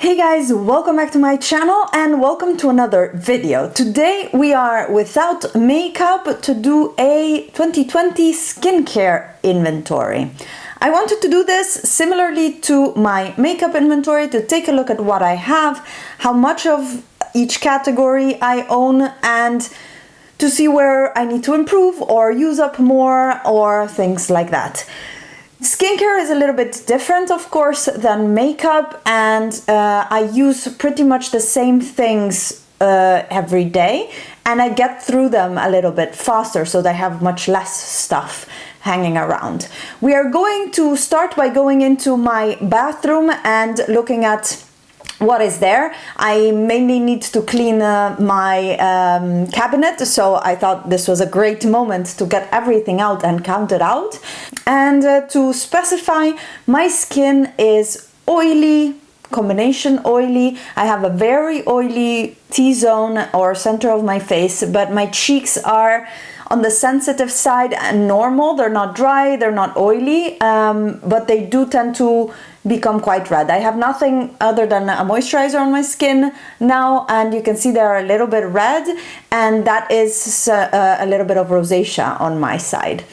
Hey guys, welcome back to my channel and welcome to another video. Today we are without makeup to do a 2020 skincare inventory. I wanted to do this similarly to my makeup inventory to take a look at what I have, how much of each category I own, and to see where I need to improve or use up more or things like that. Skincare is a little bit different, of course, than makeup, and I use pretty much the same things every day, and I get through them a little bit faster so that I have much less stuff hanging around. We are going to start by going into my bathroom and looking at what is there. I mainly need to clean my cabinet, so I thought this was a great moment to get everything out and count it out. And to specify, my skin is oily, combination oily. I have a very oily T-zone or center of my face, but my cheeks are on the sensitive side and normal. They're not dry, they're not oily, but they do tend to become quite red. I have nothing other than a moisturizer on my skin now, and you can see they're a little bit red, and that is a little bit of rosacea on my side.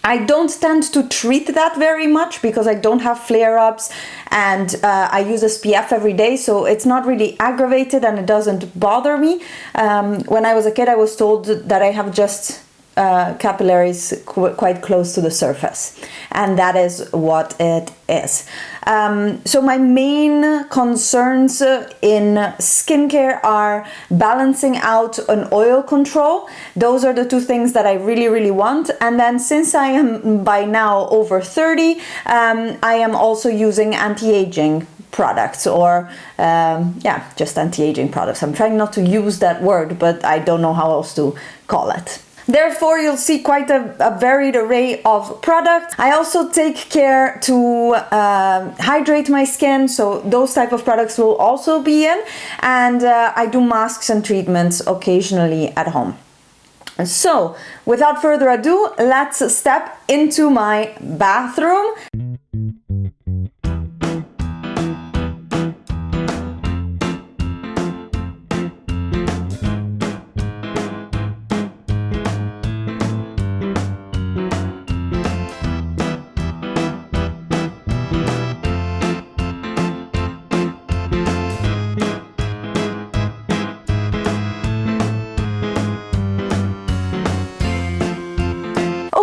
I don't tend to treat that very much because I don't have flare-ups, and I use SPF every day, so it's not really aggravated and it doesn't bother me. When I was a kid, I was told that I have just capillaries quite close to the surface, and that is what it is. So my main concerns in skincare are balancing out an oil control. Those are the two things that I really want. And then since I am by now over 30, I am also using anti-aging products, or just anti-aging products. I'm trying not to use that word, but I don't know how else to call it. Therefore, you'll see quite a varied array of products. I also take care to hydrate my skin, so those type of products will also be in. And I do masks and treatments occasionally at home. So, without further ado, let's step into my bathroom.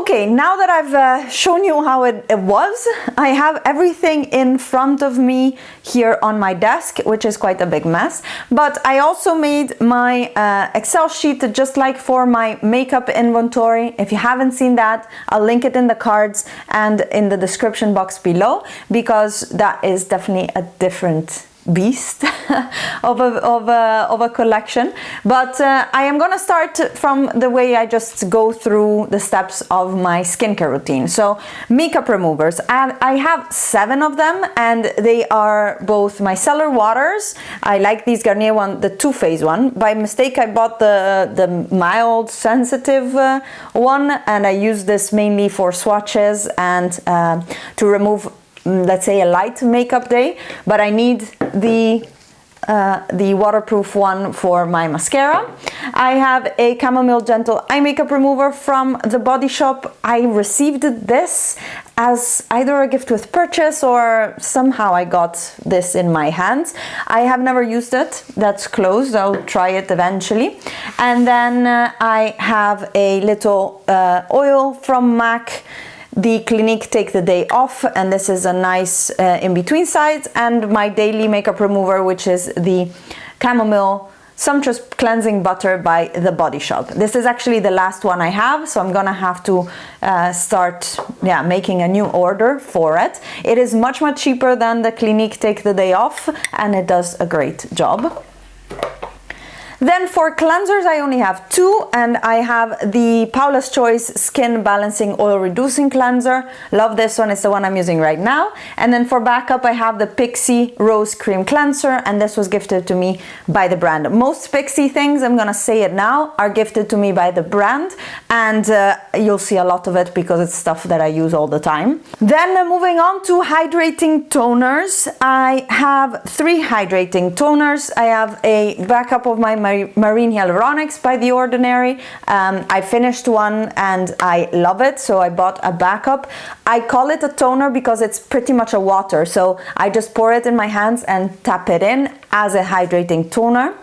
Okay, now that I've shown you how it was, I have everything in front of me here on my desk, which is quite a big mess. But I also made my Excel sheet just like for my makeup inventory. If you haven't seen that, I'll link it in the cards and in the description box below, because that is definitely a different beast of a collection. But I am gonna start from the way I just go through the steps of my skincare routine. So makeup removers, and I have 7 of them, and they are both micellar waters. I like these Garnier one, the Too Faced one. By mistake I bought the mild sensitive one, and I use this mainly for swatches and to remove, let's say, a light makeup day, but I need the waterproof one for my mascara. I have a Chamomile Gentle Eye Makeup Remover from the Body Shop. I received this as either a gift with purchase or somehow I got this in my hands. I have never used it. That's closed. I'll try it eventually. And then I have a little oil from MAC, the Clinique Take the Day Off, and this is a nice in-between size, and my daily makeup remover, which is the Chamomile Sumptuous Cleansing Butter by The Body Shop. This is actually the last one I have, so I'm gonna have to start making a new order for it. It is much cheaper than the Clinique Take the Day Off, and it does a great job. Then for cleansers, I only have two, and I have the Paula's Choice Skin Balancing Oil Reducing Cleanser. Love this one, it's the one I'm using right now. And then for backup, I have the Pixi Rose Cream Cleanser, and this was gifted to me by the brand. Most Pixi things, I'm gonna say it now, are gifted to me by the brand, and you'll see a lot of it because it's stuff that I use all the time. Then moving on to hydrating toners, I have 3 hydrating toners. I have a backup of my Marine Hyaluronics by The Ordinary. I finished one and I love it, so I bought a backup. I call it a toner because it's pretty much a water, so I just pour it in my hands and tap it in as a hydrating toner.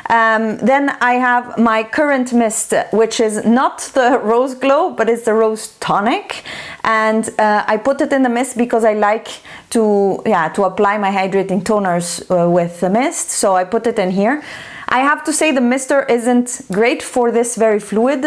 Then I have my current mist, which is not the Rose Glow, but it's the Rose Tonic, and I put it in the mist because I like to apply my hydrating toners with the mist, so I put it in here. I have to say the mister isn't great for this very fluid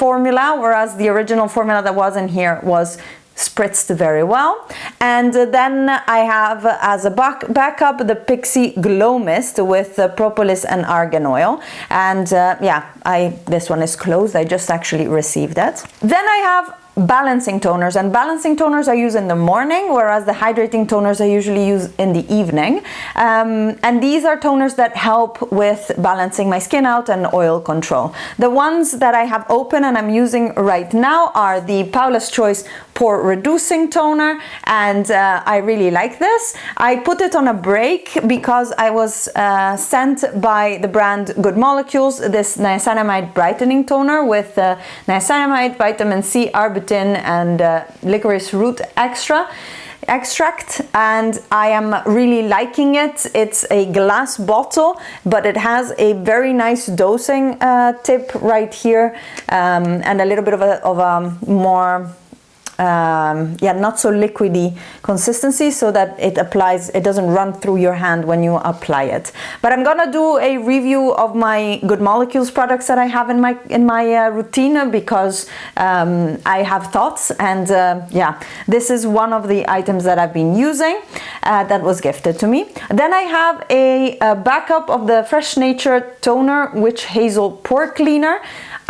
formula, whereas the original formula that was in here was spritzed very well. And then I have as a backup the Pixi Glow Mist with propolis and argan oil, and this one is closed, I just actually received it. Then I have balancing toners, and balancing toners I use in the morning, whereas the hydrating toners I usually use in the evening, and these are toners that help with balancing my skin out and oil control. The ones that I have open and I'm using right now are the Paula's Choice Pore Reducing Toner, and I really like this. I put it on a break because I was sent by the brand Good Molecules this niacinamide brightening toner with niacinamide, vitamin C, arbutin and licorice root extract, and I am really liking it. It's a glass bottle, but it has a very nice dosing tip right here, and a little bit of a more not so liquidy consistency, so that it doesn't run through your hand when you apply it. But I'm gonna do a review of my Good Molecules products that I have in my routine, because I have thoughts, and this is one of the items that I've been using that was gifted to me. Then I have a backup of the Fresh Nature Toner Witch Hazel Pore Cleaner.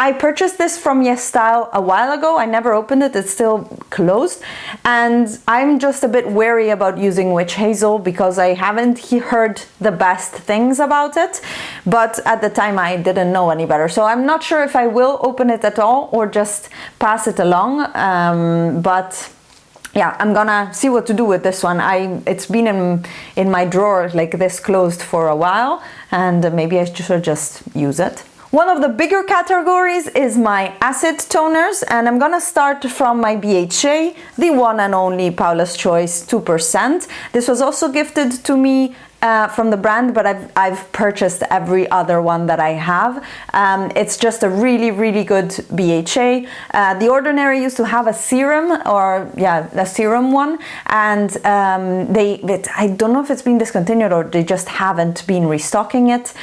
I purchased this from Yes Style a while ago. I never opened it, it's still closed. And I'm just a bit wary about using witch hazel because I haven't heard the best things about it. But at the time I didn't know any better. So I'm not sure if I will open it at all or just pass it along. But yeah, I'm gonna see what to do with this one. It's been in my drawer like this closed for a while, and maybe I should just use it. One of the bigger categories is my acid toners, and I'm gonna start from my BHA, the one and only Paula's Choice 2%. This was also gifted to me from the brand, but I've purchased every other one that I have. It's just a really, really good BHA. The Ordinary used to have a serum, a serum one, and I don't know if it's been discontinued or they just haven't been restocking it.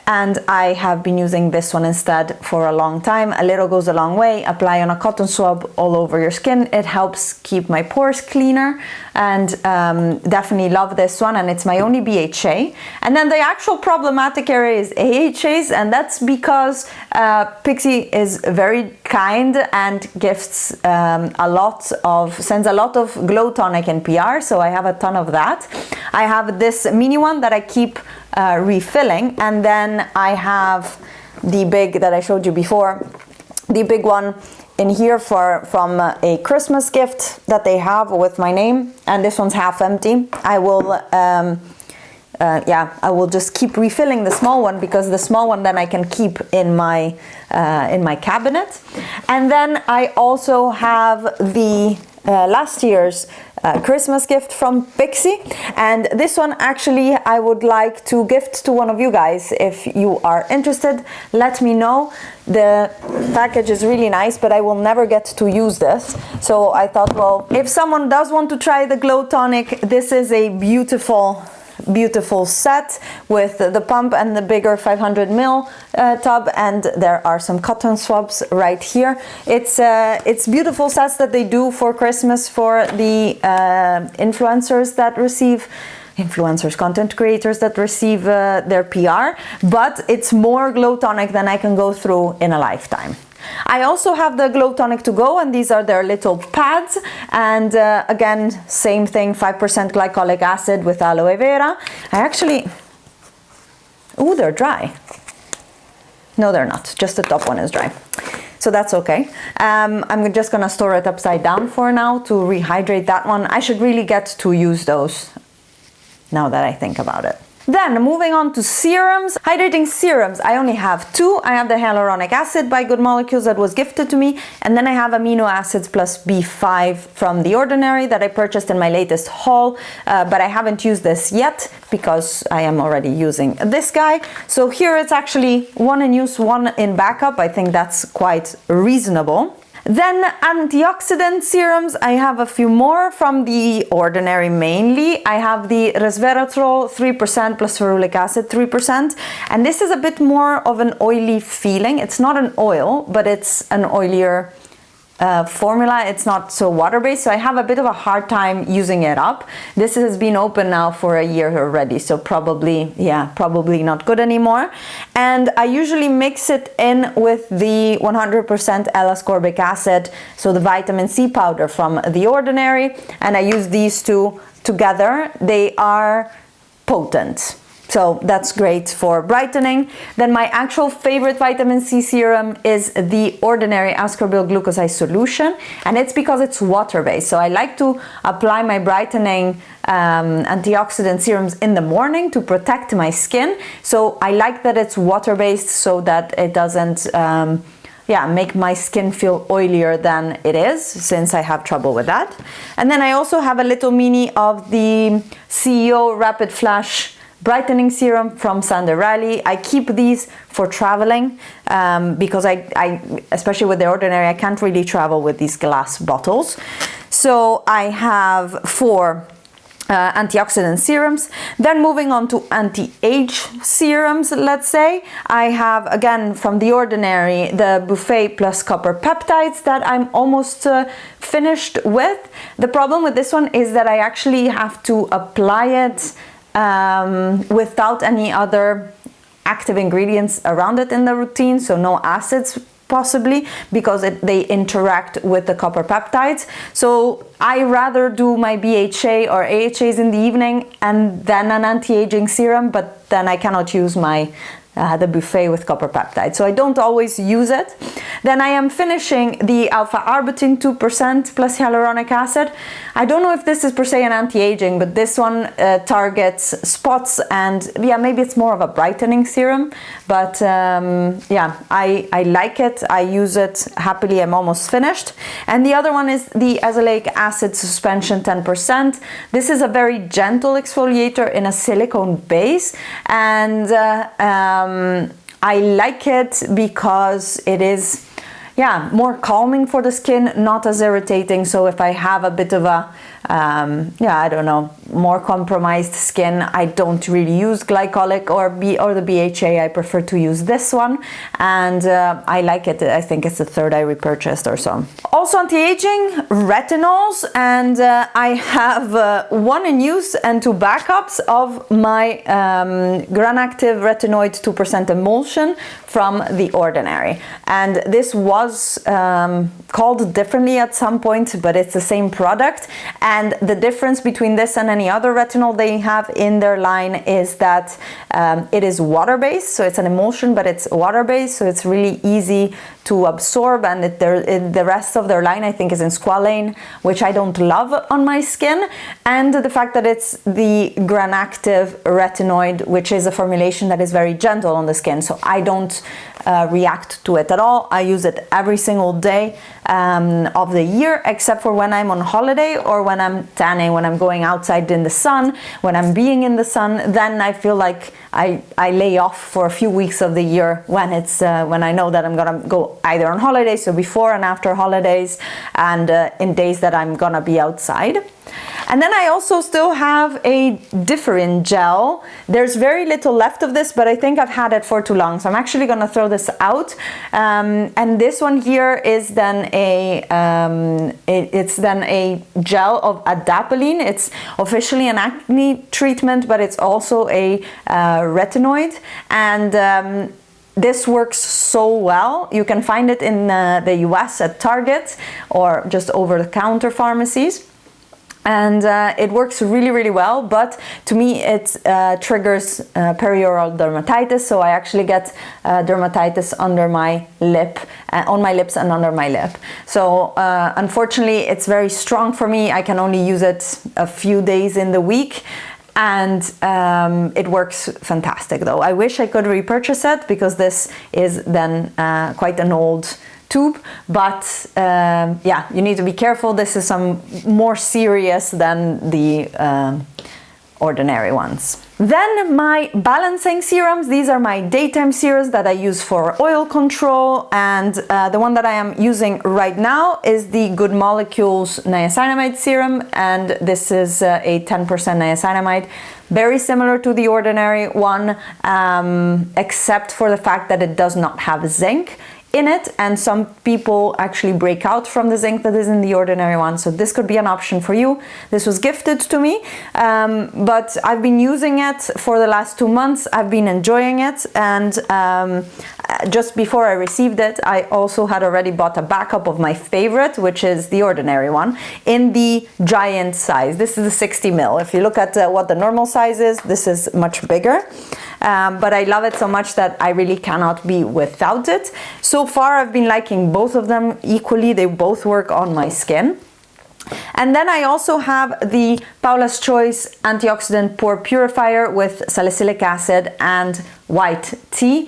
And I have been using this one instead for a long time. A little goes a long way. Apply on a cotton swab all over your skin. It helps keep my pores cleaner, and definitely love this one, and it's my only BHA. And then the actual problematic area is AHAs, and that's because Pixi is very kind and gifts sends a lot of Glow Tonic and PR, so I have a ton of that. I have this mini one that I keep refilling, and then I have the big that I showed you before, the big one in here from a Christmas gift that they have with my name, and this one's half empty. I will I will just keep refilling the small one, because the small one then I can keep in my cabinet. And then I also have the last year's Christmas gift from Pixi, and this one actually I would like to gift to one of you guys. If you are interested, let me know. The package is really nice, but I will never get to use this, so I thought, well, if someone does want to try the Glow Tonic, this is a beautiful set with the pump and the bigger 500 ml tub, and there are some cotton swabs right here. It's beautiful sets that they do for Christmas for the influencers that receive influencers, content creators that receive their PR, but it's more glow tonic than I can go through in a lifetime. I also have the Glow Tonic to go, and these are their little pads, and again, same thing, 5% glycolic acid with aloe vera. Ooh, they're dry. No, they're not, just the top one is dry. So that's okay. I'm just gonna store it upside down for now to rehydrate that one. I should really get to use those now that I think about it. Then moving on to serums, hydrating serums. I only have two. I have the hyaluronic acid by Good Molecules that was gifted to me, and then I have amino acids plus B5 from The Ordinary that I purchased in my latest haul, but I haven't used this yet because I am already using this guy. So here it's actually one in use, one in backup. I think that's quite reasonable. Then antioxidant serums, I have a few more from The Ordinary mainly. I have the resveratrol 3% plus ferulic acid 3%, and this is a bit more of an oily feeling. It's not an oil, but it's an oilier formula. It's not so water-based, so I have a bit of a hard time using it up. This has been open now for a year already, so probably not good anymore. And I usually mix it in with the 100% L-ascorbic acid, so the vitamin C powder from The Ordinary, and I use these two together. They are potent. So that's great for brightening. Then my actual favorite vitamin C serum is The Ordinary ascorbyl glucoside solution, and it's because it's water-based. So I like to apply my brightening antioxidant serums in the morning to protect my skin. So I like that it's water-based so that it doesn't make my skin feel oilier than it is, since I have trouble with that. And then I also have a little mini of the CEO Rapid Flash brightening serum from Sander Riley. I keep these for traveling because I especially with The Ordinary, I can't really travel with these glass bottles. So I have 4 antioxidant serums. Then moving on to anti-age serums, let's say. I have, again, from The Ordinary, the Buffet plus copper peptides that I'm almost finished with. The problem with this one is that I actually have to apply it without any other active ingredients around it in the routine, so no acids possibly, because they interact with the copper peptides. So I rather do my BHA or AHAs in the evening and then an anti-aging serum, but then I cannot use my the Buffet with copper peptide, so I don't always use it. Then I am finishing the alpha-arbutin 2% plus hyaluronic acid. I don't know if this is per se an anti-aging, but this one targets spots, and maybe it's more of a brightening serum, but I like it. I use it happily. I'm almost finished. And the other one is the azelaic acid suspension 10%. This is a very gentle exfoliator in a silicone base, and I like it because it is more calming for the skin, not as irritating. So if I have a bit of a more compromised skin, I don't really use glycolic or the BHA. I prefer to use this one, and I like it. I think it's the third I repurchased or so. Also anti-aging, retinols, and I have 1 in use and 2 backups of my Granactive Retinoid 2% emulsion from The Ordinary, and this was called differently at some point, but it's the same product. And the difference between this and any other retinol they have in their line is that it is water-based, so it's an emulsion, but it's water-based, so it's really easy to absorb, and the rest of their line I think is in squalane, which I don't love on my skin. And the fact that it's the Granactive retinoid, which is a formulation that is very gentle on the skin, so I don't react to it at all. I use it every single day of the year, except for when I'm on holiday or when I'm tanning, when I'm going outside in the sun, when I'm being in the sun. Then I feel like I lay off for a few weeks of the year when it's when I know that I'm gonna go either on holidays, so before and after holidays, and in days that I'm gonna be outside. And then I also still have a different gel. There's very little left of this, but I think I've had it for too long, so I'm actually gonna throw this out. And this one here is then it's then a gel of adapalene. It's officially an acne treatment, but it's also a retinoid, and this works so well. You can find it in the US at Target or just over-the-counter pharmacies. And it works really, really well, but to me it triggers perioral dermatitis, so I actually get dermatitis under my lip, on my lips and under my lip. So unfortunately it's very strong for me. I can only use it a few days in the week, and it works fantastic though. I wish I could repurchase it because this is then quite an old tube, but yeah, you need to be careful. This is some more serious than the ordinary ones. Then my balancing serums. These are my daytime serums that I use for oil control, and the one that I am using right now is the Good Molecules niacinamide serum, and this is a 10% niacinamide, very similar to the ordinary one, except for the fact that it does not have zinc in it, and some people actually break out from the zinc that is in the ordinary one, so this could be an option for you. This was gifted to me, but I've been using it for the last 2 months. I've been enjoying it, and just before I received it, I also had already bought a backup of my favorite, which is the ordinary one, in the giant size. This is the 60 ml. If you look at what the normal size is, this is much bigger. But I love it so much that I really cannot be without it. So far I've been liking both of them equally. They both work on my skin. And then I also have the Paula's Choice Antioxidant Pore Purifier with salicylic acid and white tea.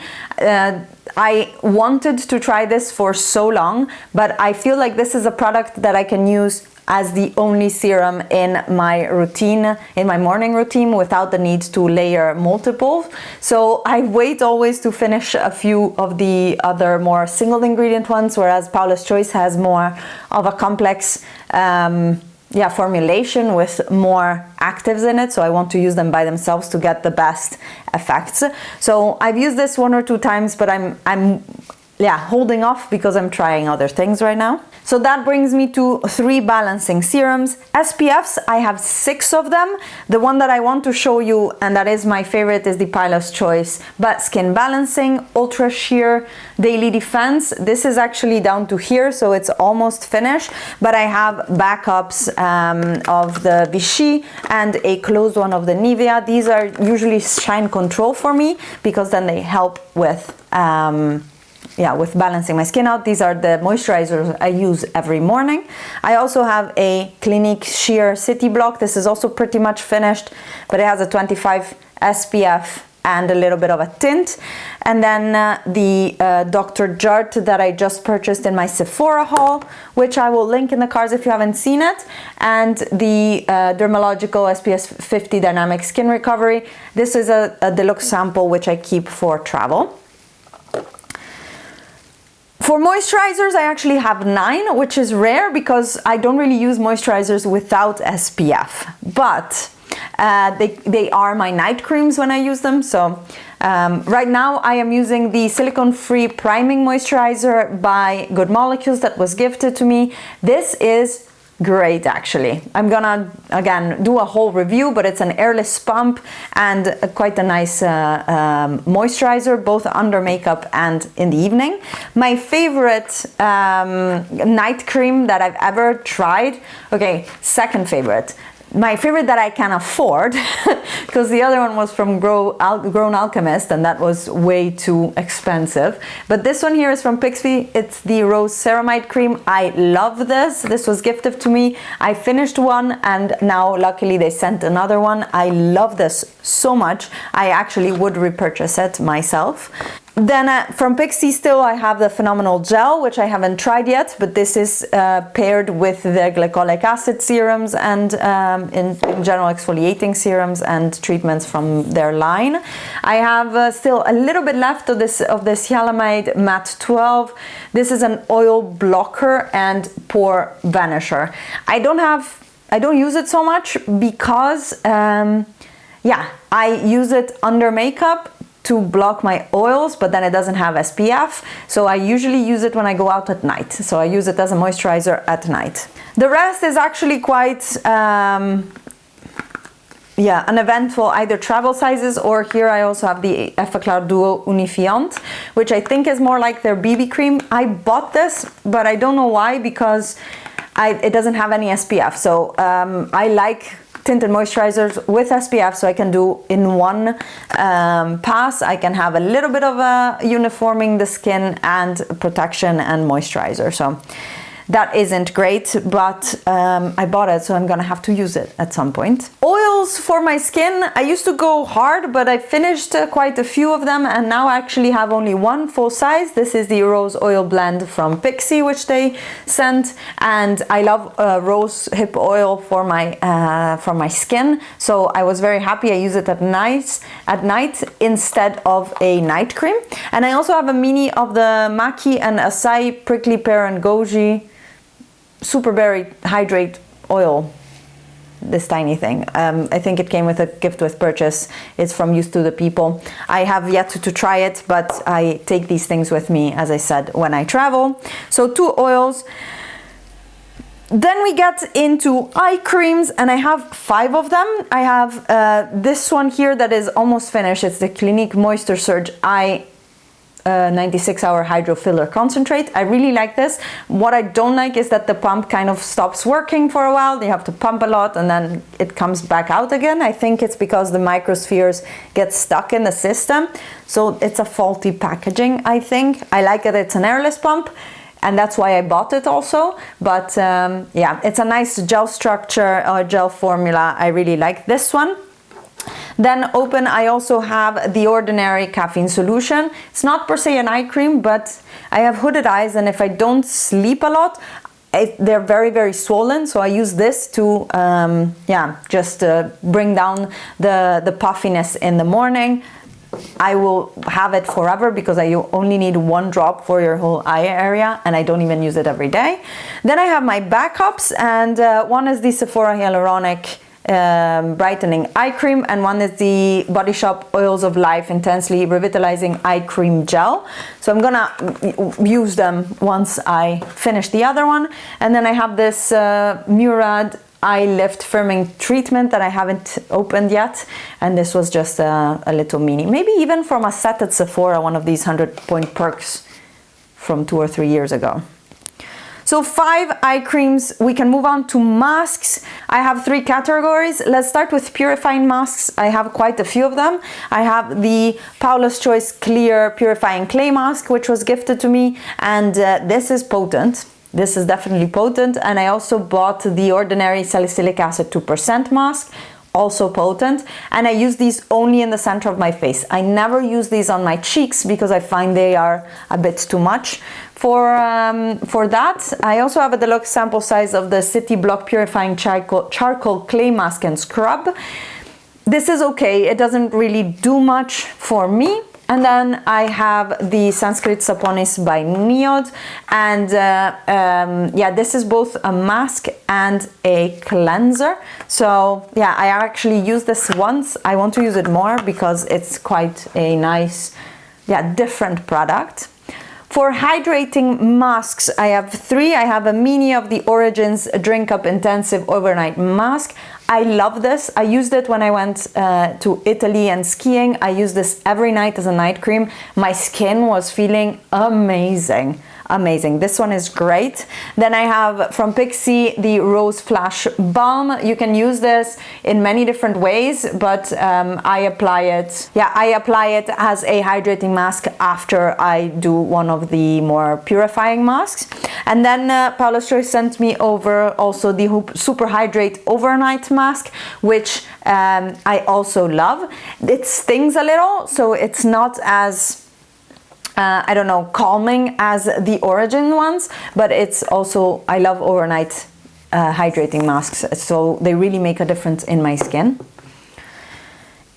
I wanted to try this for so long, but I feel like this is a product that I can use as the only serum in my routine, in my morning routine, without the need to layer multiple. So I wait always to finish a few of the other more single ingredient ones, whereas Paula's Choice has more of a complex formulation with more actives in it, so I want to use them by themselves to get the best effects. So I've used this 1 or 2 times, but I'm holding off because I'm trying other things right now. So that brings me to 3 balancing serums. SPFs, I have 6 of them. The one that I want to show you, and that is my favorite, is the Paula's Choice but Skin Balancing Ultra Sheer Daily Defense. This is actually down to here, so it's almost finished, but I have backups of the Vichy and a closed one of the Nivea. These are usually shine control for me because then they help with with balancing my skin out. These are the moisturizers I use every morning. I also have a Clinique Sheer City Block. This is also pretty much finished, but it has a 25 SPF and a little bit of a tint. And then the Dr. Jart that I just purchased in my Sephora haul, which I will link in the cards if you haven't seen it. And the Dermalogical SPF 50 Dynamic Skin Recovery. This is a deluxe sample which I keep for travel. For moisturizers, I actually have 9, which is rare because I don't really use moisturizers without SPF, but they are my night creams when I use them. So right now I am using the silicone-free priming moisturizer by Good Molecules that was gifted to me. This is great, actually. I'm gonna again do a whole review, but it's an airless pump and quite a nice moisturizer, both under makeup and in the evening. My favorite night cream that I've ever tried, okay, second favorite. My favorite that I can afford, because the other one was from Grown Alchemist and that was way too expensive. But this one here is from Pixie. It's the Rose Ceramide Cream. I love this. This was gifted to me. I finished one and now luckily they sent another one. I love this so much. I actually would repurchase it myself. Then from Pixie still I have the Phenomenal Gel, which I haven't tried yet, but this is paired with the glycolic acid serums and in general exfoliating serums and treatments from their line. I have still a little bit left of this Hyalamide Matte 12. This is an oil blocker and pore vanisher. I don't have I don't use it so much because, yeah, I use it under makeup to block my oils, but then it doesn't have SPF. So I usually use it when I go out at night. So I use it as a moisturizer at night. The rest is actually quite, yeah, uneventful, either travel sizes, or here I also have the Effaclar Duo Unifiant, which I think is more like their BB cream. I bought this, but I don't know why, because it doesn't have any SPF. So I like tinted moisturizers with SPF, so I can do in one pass. I can have a little bit of uniforming the skin and protection and moisturizer. So that isn't great, but I bought it, so I'm gonna have to use it at some point. Oils for my skin, I used to go hard, but I finished quite a few of them, and now I actually have only one full size. This is the Rose Oil Blend from Pixi, which they sent, and I love rose hip oil for my skin, so I was very happy. I use it at night instead of a night cream. And I also have a mini of the Maki and Acai Prickly Pear and Goji Super Berry Hydrate Oil, this tiny thing. I think it came with a gift with purchase. It's from Used to the People. I have yet to try it, but I take these things with me, as I said, when I travel. So 2 oils. Then we get into eye creams, and I have 5 of them. I have this one here that is almost finished. It's the Clinique Moisture Surge Eye 96-hour hydro filler concentrate. I really like this. What I don't like is that the pump kind of stops working for a while. You have to pump a lot and then it comes back out again. I think it's because the microspheres get stuck in the system. So it's a faulty packaging, I think. I like that it's an airless pump, and that's why I bought it also. But yeah, it's a nice gel structure or gel formula. I really like this one. Then open, I also have the Ordinary Caffeine Solution. It's not per se an eye cream, but I have hooded eyes, and if I don't sleep a lot, they're very, very swollen. So I use this to, yeah, just bring down the puffiness in the morning. I will have it forever because you only need 1 drop for your whole eye area, and I don't even use it every day. Then I have my backups, and one is the Sephora Hyaluronic brightening eye cream, and one is the Body Shop Oils of Life Intensely Revitalizing Eye Cream Gel. So I'm gonna use them once I finish the other one. And then I have this Murad Eye Lift Firming Treatment that I haven't opened yet, and this was just a little mini, maybe even from a set at Sephora, one of these 100-point perks from 2 or 3 years ago. So 5 eye creams. We can move on to masks. I have 3 categories. Let's start with purifying masks. I have quite a few of them. I have the Paula's Choice Clear Purifying Clay Mask, which was gifted to me, and this is potent. This is definitely potent. And I also bought the Ordinary Salicylic Acid 2% mask, also potent, and I use these only in the center of my face. I never use these on my cheeks because I find they are a bit too much. For that, I also have a deluxe sample size of the City Block Purifying Charcoal Clay Mask and Scrub. This is okay, it doesn't really do much for me. And then I have the Sanskrit Saponis by Neod, and yeah, this is both a mask and a cleanser. So yeah, I actually used this once. I want to use it more because it's quite a nice, yeah, different product. For hydrating masks, I have 3. I have a mini of the Origins Drink Up Intensive Overnight Mask. I love this. I used it when I went to Italy and skiing. I use this every night as a night cream. My skin was feeling amazing. Amazing. This one is great. Then I have from Pixi the Rose Flash Balm. You can use this in many different ways, but I apply it. Yeah, I apply it as a hydrating mask after I do one of the more purifying masks. And then Paula's Choice sent me over also the Super Hydrate Overnight Mask, which I also love. It stings a little, so it's not as I don't know, calming as the Origin ones, but it's also, I love overnight hydrating masks, so they really make a difference in my skin.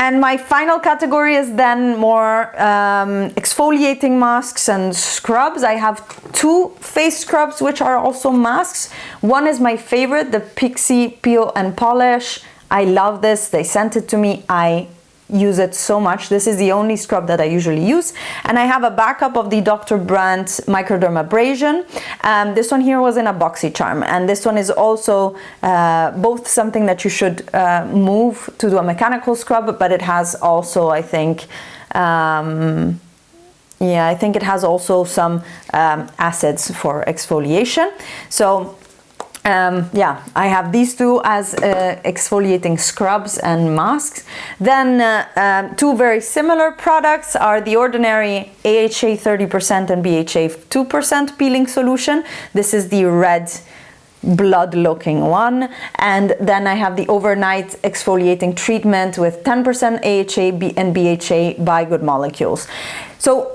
And my final category is then more exfoliating masks and scrubs. I have 2 face scrubs which are also masks. One is my favorite, the Pixie Peel and Polish. I love this. They sent it to me. I use it so much. This is the only scrub that I usually use. And I have a backup of the Dr. Brandt Microdermabrasion. This one here was in a BoxyCharm, and this one is also both something that you should move to do a mechanical scrub, but it has also, I think, I think it has also some acids for exfoliation. So I have these 2 as exfoliating scrubs and masks. Then 2 very similar products are the ordinary AHA 30% and BHA 2% peeling solution. This is the red blood looking one, and then I have the overnight exfoliating treatment with 10% AHA and BHA by Good Molecules. So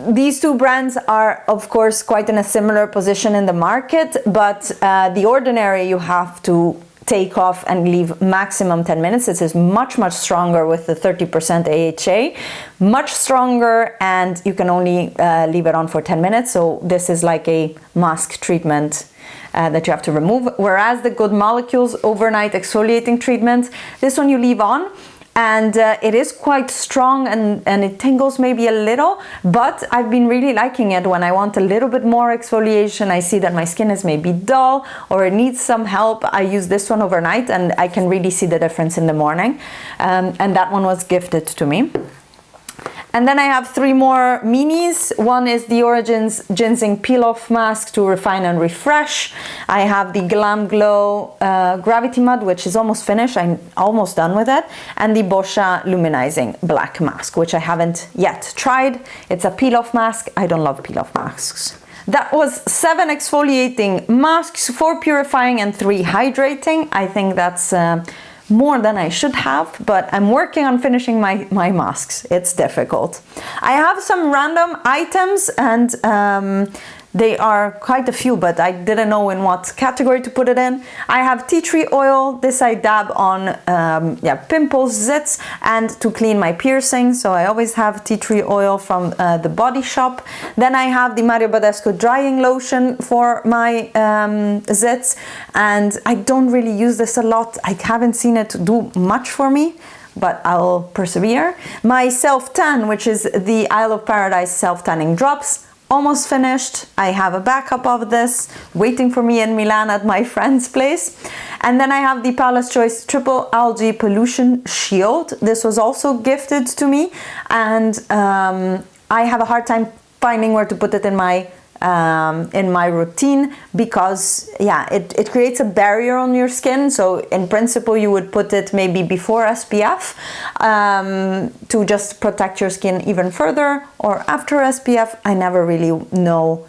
these 2 brands are of course quite in a similar position in the market, but the ordinary you have to take off and leave maximum 10 minutes. This is much stronger with the 30% AHA, much stronger, and you can only leave it on for 10 minutes. So this is like a mask treatment that you have to remove, whereas the Good Molecules overnight exfoliating treatment, this one you leave on, and it is quite strong and it tingles maybe a little, but I've been really liking it when I want a little bit more exfoliation. I see that my skin is maybe dull or it needs some help. I use this one overnight and I can really see the difference in the morning, and that one was gifted to me. And then I have 3 more minis. One is the Origins Ginseng Peel Off Mask to refine and refresh. I have the Glam Glow Gravity Mud, which is almost finished. I'm almost done with it. And the Boscia Luminizing Black Mask, which I haven't yet tried. It's a peel off mask. I don't love peel off masks. That was 7 exfoliating masks, 4 purifying and 3 hydrating. I think that's more than I should have, but I'm working on finishing my masks. It's difficult. I have some random items, and they are quite a few, but I didn't know in what category to put it in. I have tea tree oil. This I dab on pimples, zits, and to clean my piercing. So I always have tea tree oil from the Body Shop. Then I have the Mario Badescu drying lotion for my zits, and I don't really use this a lot. I haven't seen it do much for me, but I'll persevere. My self-tan, which is the Isle of Paradise self-tanning drops, almost finished. I have a backup of this waiting for me in Milan at my friend's place. And then I have the Paula's Choice Triple Algae Pollution Shield. This was also gifted to me, and I have a hard time finding where to put it in my routine, because it creates a barrier on your skin. So in principle you would put it maybe before SPF to just protect your skin even further, or after SPF. I never really know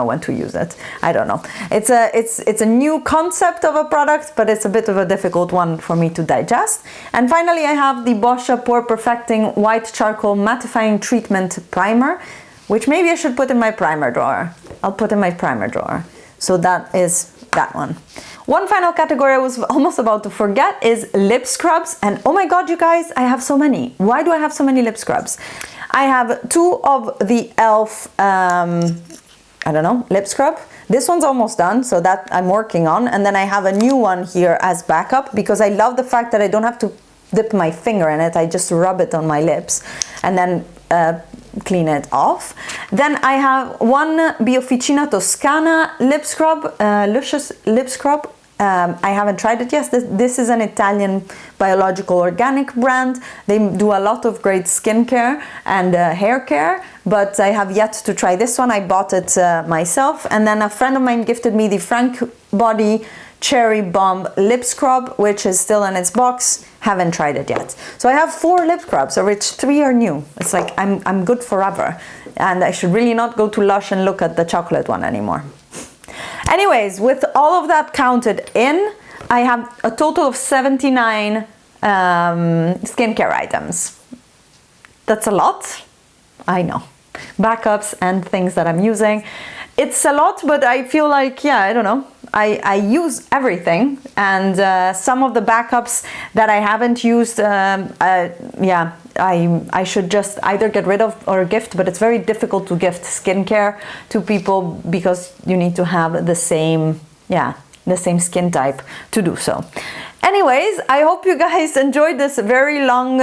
when to use it. I don't know. It's a new concept of a product, but it's a bit of a difficult one for me to digest. And finally I have the Boscia Pore Perfecting White Charcoal Mattifying Treatment Primer, which maybe I should put in my primer drawer. I'll put in my primer drawer. So that is that one. One final category I was almost about to forget is lip scrubs. And oh my God, you guys, I have so many. Why do I have so many lip scrubs? I have 2 of the e.l.f. Lip scrub. This one's almost done, so that I'm working on. And then I have a new one here as backup, because I love the fact that I don't have to dip my finger in it. I just rub it on my lips and then clean it off. Then I have one Biofficina Toscana lip scrub, luscious lip scrub. I haven't tried it yet. This is an Italian biological organic brand. They do a lot of great skincare and hair care, but I have yet to try this one. I bought it myself, and then a friend of mine gifted me the Frank Body Cherry Bomb lip scrub, which is still in its box. Haven't tried it yet. So I have 4 lip scrubs, of which 3 are new. It's like I'm good forever, and I should really not go to Lush and look at the chocolate one anymore. Anyways, with all of that counted in, I have a total of 79 skincare items. That's a lot, I know. Backups and things that I'm using. it's a lot, but I feel like, yeah, I don't know. I use everything, and some of the backups that I haven't used, yeah, I should just either get rid of or gift, but it's very difficult to gift skincare to people because you need to have the same, yeah, the same skin type to do so. Anyways, I hope you guys enjoyed this very long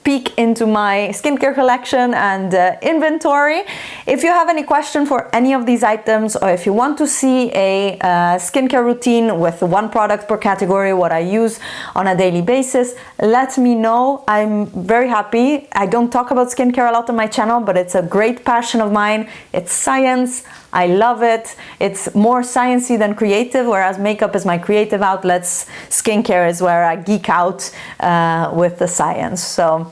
peek into my skincare collection and inventory. If you have any question for any of these items, or if you want to see a skincare routine with one product per category, what I use on a daily basis, let me know. I'm very happy. I don't talk about skincare a lot on my channel, but it's a great passion of mine. It's science. I love it. It's more sciencey than creative, whereas makeup is my creative outlets. Skincare is where I geek out with the science. So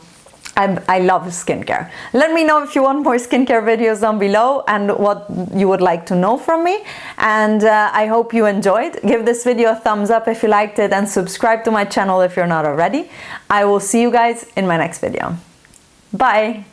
I love skincare. Let me know if you want more skincare videos down below and what you would like to know from me. And I hope you enjoyed. Give this video a thumbs up if you liked it, and subscribe to my channel if you're not already. I will see you guys in my next video. Bye!